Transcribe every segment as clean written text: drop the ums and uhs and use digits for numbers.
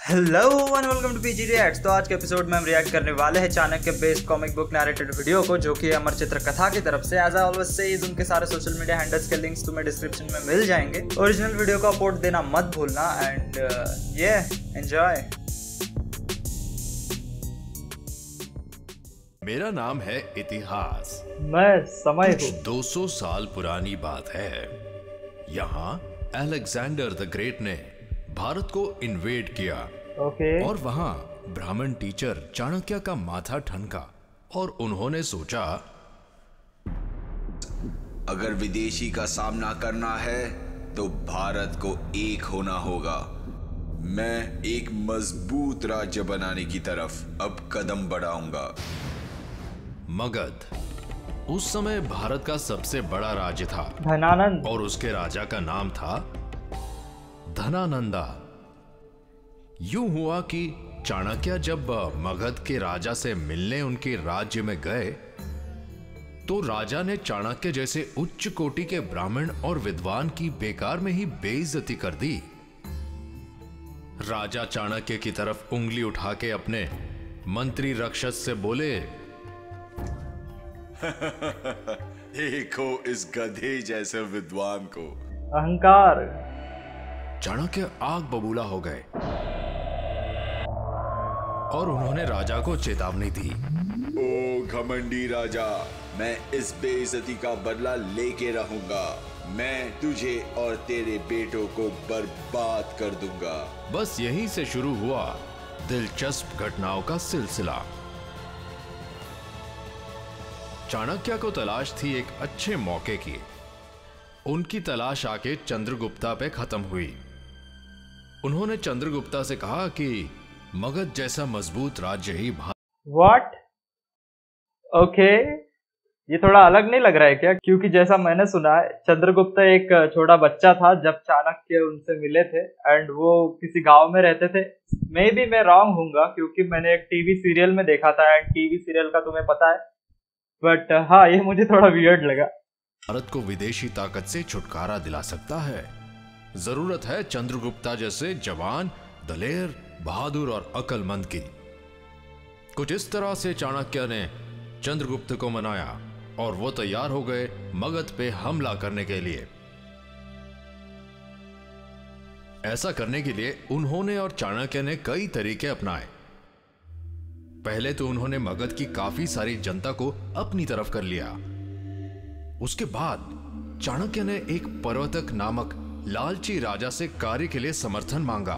Hello and welcome to PG Reacts. तो आज के एपिसोड में हम रिएक्ट करने वाले हैं Chanakya based comic book narrated video को, जो कि अमर चित्र कथा की तरफ से। एज आई ऑलवेज से उनके सारे सोशल मीडिया हैंडल्स के लिंक्स तुम्हें डिस्क्रिप्शन में मिल जाएंगे। ओरिजिनल वीडियो को सपोर्ट देना मत भूलना एंड ये एंजॉय। मेरा नाम है इतिहास। मैं समय हूँ। 200 साल पुरानी बात है। यहाँ अलेक्जेंडर द ग्रेट ने भारत को इन्वेड किया। और वहां ब्राह्मण टीचर चाणक्य का माथा ठनका और उन्होंने सोचा, अगर विदेशी का सामना करना है तो भारत को एक होना होगा। मैं एक मजबूत राज्य बनाने की तरफ अब कदम बढ़ाऊंगा। मगध उस समय भारत का सबसे बड़ा राज्य था धनानंद, और उसके राजा का नाम था धनानंदा। यूं हुआ कि चाणक्य जब मगध के राजा से मिलने उनके राज्य में गए तो राजा ने चाणक्य जैसे उच्च कोटि के ब्राह्मण और विद्वान की बेकार में ही बेइज्जती कर दी। राजा चाणक्य की तरफ उंगली उठा के अपने मंत्री रक्षस से बोले, देखो इस गधे जैसे विद्वान को। अहंकार। चाणक्य आग बबूला हो गए और उन्होंने राजा को चेतावनी दी। ओ घमंडी राजा, मैं इस बेइज्जती का बदला लेके रहूंगा। मैं तुझे और तेरे बेटों को बर्बाद कर दूंगा। बस यहीं से शुरू हुआ दिलचस्प घटनाओं का सिलसिला। चाणक्य को तलाश थी एक अच्छे मौके की। उनकी तलाश आके चंद्रगुप्ता पे खत्म हुई। उन्होंने चंद्रगुप्ता से कहा कि मगध जैसा मजबूत राज्य ही व्हाट? ओके, ये थोड़ा अलग नहीं लग रहा है क्या? क्योंकि जैसा मैंने सुना है, चंद्रगुप्त एक छोटा बच्चा था जब चाणक्य उनसे मिले थे एंड वो किसी गांव में रहते थे। मे बी मैं रॉन्ग हूँगा क्योंकि मैंने एक टीवी सीरियल में देखा था एंड टीवी सीरियल का तुम्हें पता है, बट हाँ, ये मुझे थोड़ा वियर्ड लगा। भारत को विदेशी ताकत से छुटकारा दिला सकता है। जरूरत है चंद्रगुप्ता जैसे जवान, दलेर, बहादुर और अक्लमंद की। कुछ इस तरह से चाणक्य ने चंद्रगुप्त को मनाया और वो तैयार हो गए मगध पे हमला करने के लिए। ऐसा करने के लिए उन्होंने और चाणक्य ने कई तरीके अपनाए। पहले तो उन्होंने मगध की काफी सारी जनता को अपनी तरफ कर लिया। उसके बाद चाणक्य ने एक पर्वतक नामक लालची राजा से कार्य के लिए समर्थन मांगा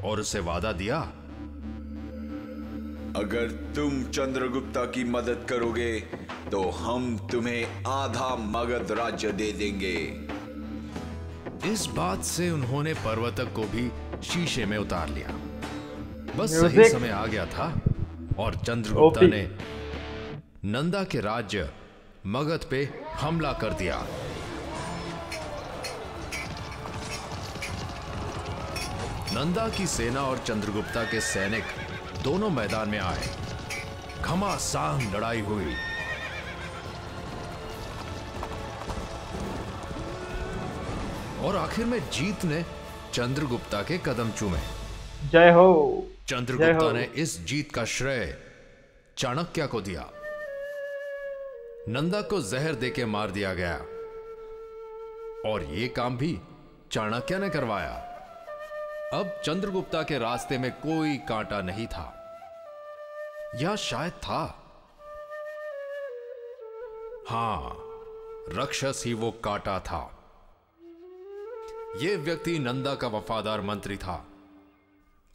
और उसे वादा दिया, अगर तुम चंद्रगुप्ता की मदद करोगे तो हम तुम्हें आधा मगध राज्य दे देंगे। इस बात से उन्होंने पर्वतक को भी शीशे में उतार लिया। बस सही समय आ गया था और चंद्रगुप्ता ने नंदा के राज्य मगध पे हमला कर दिया। नंदा की सेना और चंद्रगुप्ता के सैनिक दोनों मैदान में आए। घमासान लड़ाई हुई। और आखिर में जीत ने चंद्रगुप्ता के कदम चूमे। जय हो। चंद्रगुप्ता ने इस जीत का श्रेय चाणक्य को दिया। नंदा को जहर देके मार दिया गया और यह काम भी चाणक्य ने करवाया। अब चंद्रगुप्ता के रास्ते में कोई कांटा नहीं था, या शायद था। हां, राक्षस ही वो कांटा था। यह व्यक्ति नंदा का वफादार मंत्री था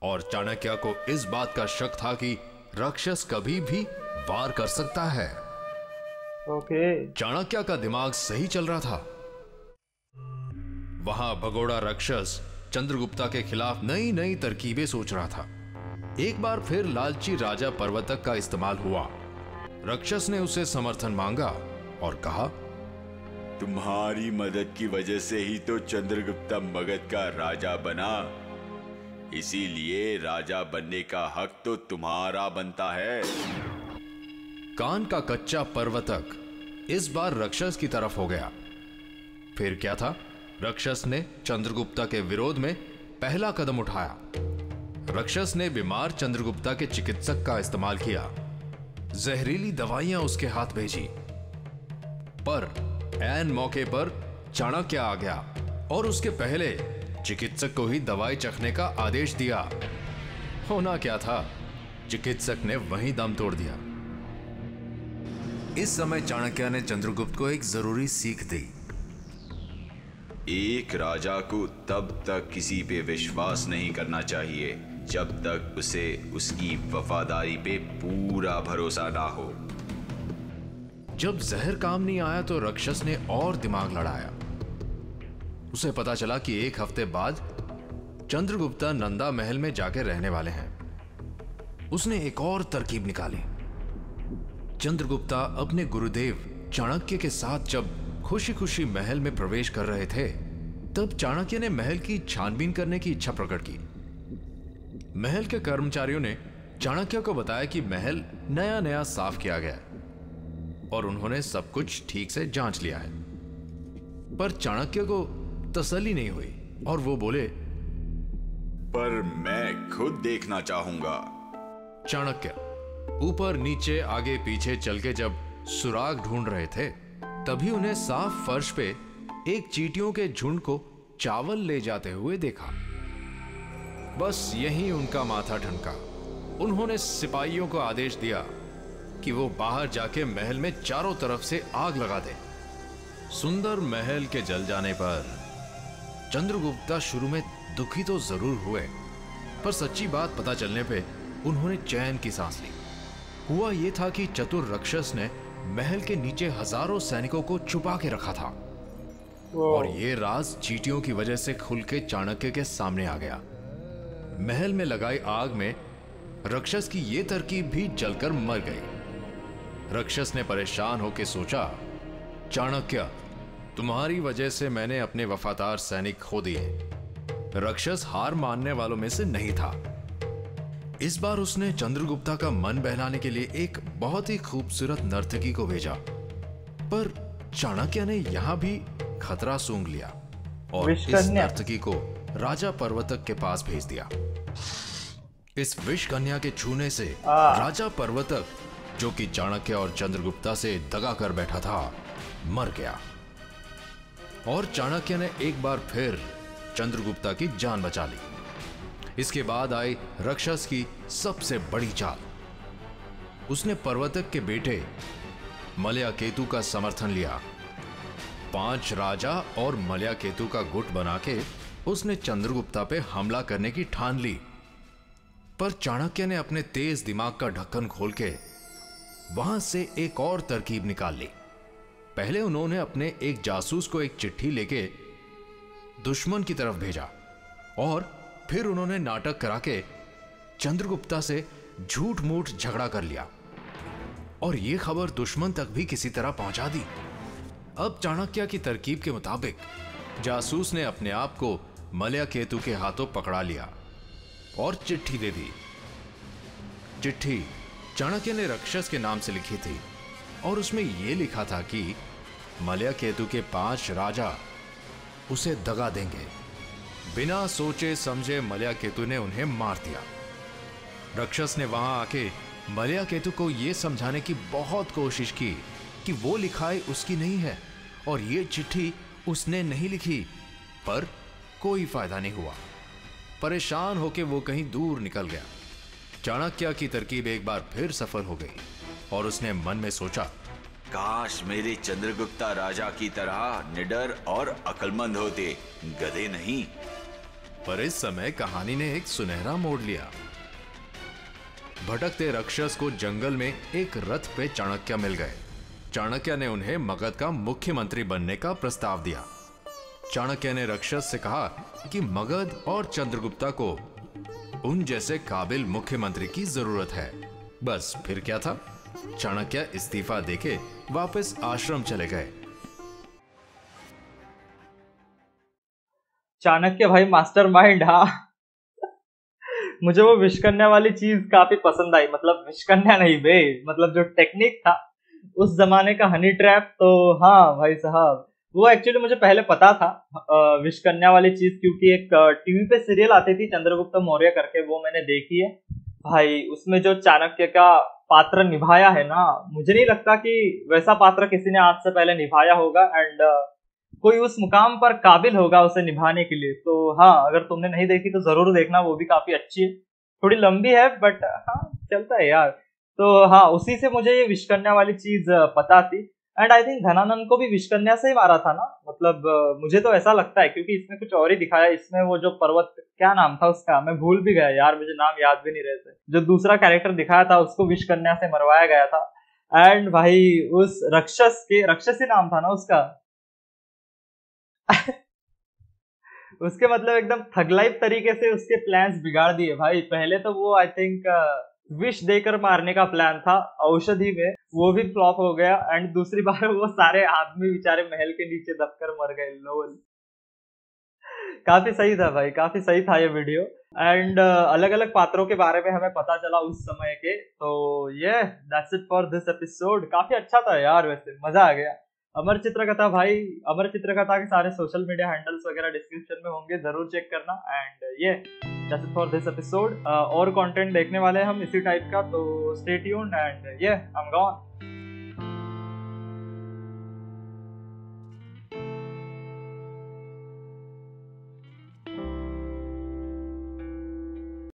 और चाणक्य को इस बात का शक था कि राक्षस कभी भी वार कर सकता है। चाणक्य का दिमाग सही चल रहा था। वहां भगोड़ा राक्षस चंद्रगुप्ता के खिलाफ नई नई तरकीबें सोच रहा था। एक बार फिर लालची राजा पर्वतक का इस्तेमाल हुआ। राक्षस ने उसे समर्थन मांगा और कहा, तुम्हारी मदद की वजह से ही तो चंद्रगुप्ता मगध का राजा बना, इसीलिए राजा बनने का हक तो तुम्हारा बनता है। कान का कच्चा पर्वतक इस बार राक्षस की तरफ हो गया। फिर क्या था, राक्षस ने चंद्रगुप्ता के विरोध में पहला कदम उठाया। राक्षस ने बीमार चंद्रगुप्ता के चिकित्सक का इस्तेमाल किया, जहरीली दवाइयां उसके हाथ भेजी। पर ऐन मौके पर चाणक्य आ गया और उसके पहले चिकित्सक को ही दवाई चखने का आदेश दिया। होना क्या था, चिकित्सक ने वहीं दम तोड़ दिया। इस समय चाणक्य ने चंद्रगुप्त को एक जरूरी सीख दी। एक राजा को तब तक किसी पे विश्वास नहीं करना चाहिए जब तक उसे उसकी वफादारी पे पूरा भरोसा ना हो। जब जहर काम नहीं आया तो राक्षस ने और दिमाग लड़ाया। उसे पता चला कि एक हफ्ते बाद चंद्रगुप्ता नंदा महल में जाकर रहने वाले हैं। उसने एक और तरकीब निकाली। चंद्रगुप्ता अपने गुरुदेव चाणक्य के साथ जब खुशी खुशी महल में प्रवेश कर रहे थे, तब चाणक्य ने महल की छानबीन करने की इच्छा प्रकट की। महल के कर्मचारियों ने चाणक्य को बताया कि महल नया नया साफ किया गया और उन्होंने सब कुछ ठीक से जांच लिया है। पर चाणक्य को तसल्ली नहीं हुई और वो बोले, पर मैं खुद देखना चाहूंगा। चाणक्य ऊपर नीचे आगे पीछे चल के जब सुराग ढूंढ रहे थे, तभी उन्हें साफ फर्श पे एक चींटियों के झुंड को चावल ले जाते हुए देखा। बस यही उनका माथा ठनका। उन्होंने सिपाहियों को आदेश दिया कि वो बाहर जाके महल में चारों तरफ से आग लगा दें। सुंदर महल के जल जाने पर चंद्रगुप्ता शुरू में दुखी तो जरूर हुए, पर सच्ची बात पता चलने पे उन्होंने चैन की सांस ली। हुआ यह था कि चतुर राक्षस ने महल के नीचे हजारों सैनिकों को छुपा के रखा था और ये राज चींटियों की वजह से खुल के चाणक्य के सामने आ गया। महल में लगाई आग में राक्षस की ये तरकीब भी जलकर मर गई। राक्षस ने परेशान होकर सोचा, चाणक्य, तुम्हारी वजह से मैंने अपने वफादार सैनिक खो दिए। राक्षस हार मानने वालों में से नहीं था। इस बार उसने चंद्रगुप्ता का मन बहलाने के लिए एक बहुत ही खूबसूरत नर्तकी को भेजा, पर चाणक्य ने यहां भी खतरा सूंघ लिया और इस नर्तकी को राजा पर्वतक के पास भेज दिया। इस विष कन्या के छूने से राजा पर्वतक, जो कि चाणक्य और चंद्रगुप्ता से दगा कर बैठा था, मर गया और चाणक्य ने एक बार फिर चंद्रगुप्ता की जान बचा ली। इसके बाद आई राक्षस की सबसे बड़ी चाल। उसने पर्वतक के बेटे मलयाकेतु का समर्थन लिया। 5 राजा और मलयाकेतु का गुट बना के उसने चंद्रगुप्ता पे हमला करने की ठान ली। पर चाणक्य ने अपने तेज दिमाग का ढक्कन खोल के वहां से एक और तरकीब निकाल ली। पहले उन्होंने अपने एक जासूस को एक चिट्ठी लेके दुश्मन की तरफ भेजा और फिर उन्होंने नाटक करा के चंद्रगुप्ता से झूठ मूठ झगड़ा कर लिया और यह खबर दुश्मन तक भी किसी तरह पहुंचा दी। अब चाणक्य की तरकीब के मुताबिक जासूस ने अपने आप को मलयाकेतु के हाथों पकड़ा लिया और चिट्ठी दे दी। चिट्ठी चाणक्य ने राक्षस के नाम से लिखी थी और उसमें यह लिखा था कि मलयाकेतु के 5 राजा उसे दगा देंगे। बिना सोचे समझे मलयाकेतु ने उन्हें मार दिया। राक्षस ने वहां आके मलयाकेतु को यह समझाने की बहुत कोशिश की कि वो लिखाई उसकी नहीं है और ये चिट्ठी उसने नहीं लिखी, पर कोई फायदा नहीं हुआ। परेशान होके वो कहीं दूर निकल गया। चाणक्य की तरकीब एक बार फिर सफल हो गई और उसने मन में सोचा, काश मेरे चंद्रगुप्ता राजा की तरह निडर और अक्लमंद होते, गधे नहीं। पर इस समय कहानी ने एक सुनहरा मोड़ लिया। भटकते राक्षस को जंगल में एक रथ पे चाणक्य मिल गए। चाणक्य ने उन्हें मगध का मुख्यमंत्री बनने का प्रस्ताव दिया। चाणक्य ने राक्षस से कहा कि मगध और चंद्रगुप्ता को उन जैसे काबिल मुख्यमंत्री की जरूरत है। बस फिर क्या था, चाणक्य इस्तीफा देके वापस आश्रम चले गए। चाणक्य भाई मास्टरमाइंड। हाँ मुझे वो विषकन्या वाली चीज काफी पसंद आई। मतलब विषकन्या नहीं बे, मतलब जो टेक्निक था उस जमाने का हनी ट्रैप। तो हाँ भाई साहब, वो एक्चुअली मुझे पहले पता था विष कन्या वाली चीज, क्योंकि एक टीवी पे सीरियल आती थी चंद्रगुप्त मौर्य करके, वो मैंने देखी है भाई। उसमें जो चाणक्य का पात्र निभाया है ना, मुझे नहीं लगता कि वैसा पात्र किसी ने आज से पहले निभाया होगा, एंड कोई उस मुकाम पर काबिल होगा उसे निभाने के लिए। तो हाँ, अगर तुमने नहीं देखी तो जरूर देखना, वो भी काफी अच्छी है। थोड़ी लंबी है बट हाँ चलता है यार। तो हाँ, उसी से मुझे ये विषकन्या वाली चीज पता थी। एंड आई थिंक धनानंद को भी विषकन्या से ही मारा था ना, मतलब मुझे तो ऐसा लगता है, क्योंकि इसमें कुछ और ही दिखाया। इसमें वो जो पर्वत, क्या नाम था उसका, मैं भूल भी गया यार, मुझे नाम याद भी नहीं रहे थे। जो दूसरा कैरेक्टर दिखाया था उसको विषकन्या से मरवाया गया था। एंड भाई उस राक्षसी नाम था ना उसका उसके मतलब एकदम थगलाइव तरीके से उसके प्लान्स बिगाड़ दिए भाई। पहले तो वो आई थिंक विष देकर मारने का प्लान था औषधि में, वो भी फ्लॉप हो गया। एंड दूसरी बार वो सारे आदमी बेचारे महल के नीचे दबकर मर गए। लोल, काफी सही था भाई, काफी सही था ये वीडियो। एंड अलग अलग पात्रों के बारे में हमें पता चला उस समय के। तो ये that's it for this episode. काफी अच्छा था यार, वैसे मजा आ गया। अमर चित्रकथा भाई, अमर चित्रकथा के सारे सोशल मीडिया हैंडल्स वगैरह डिस्क्रिप्शन में होंगे, जरूर चेक करना। एंड ये that's it for this episode. और कंटेंट देखने वाले हैं हम इसी टाइप का, तो स्टे ट्यून्ड एंड ये आई एम गॉन।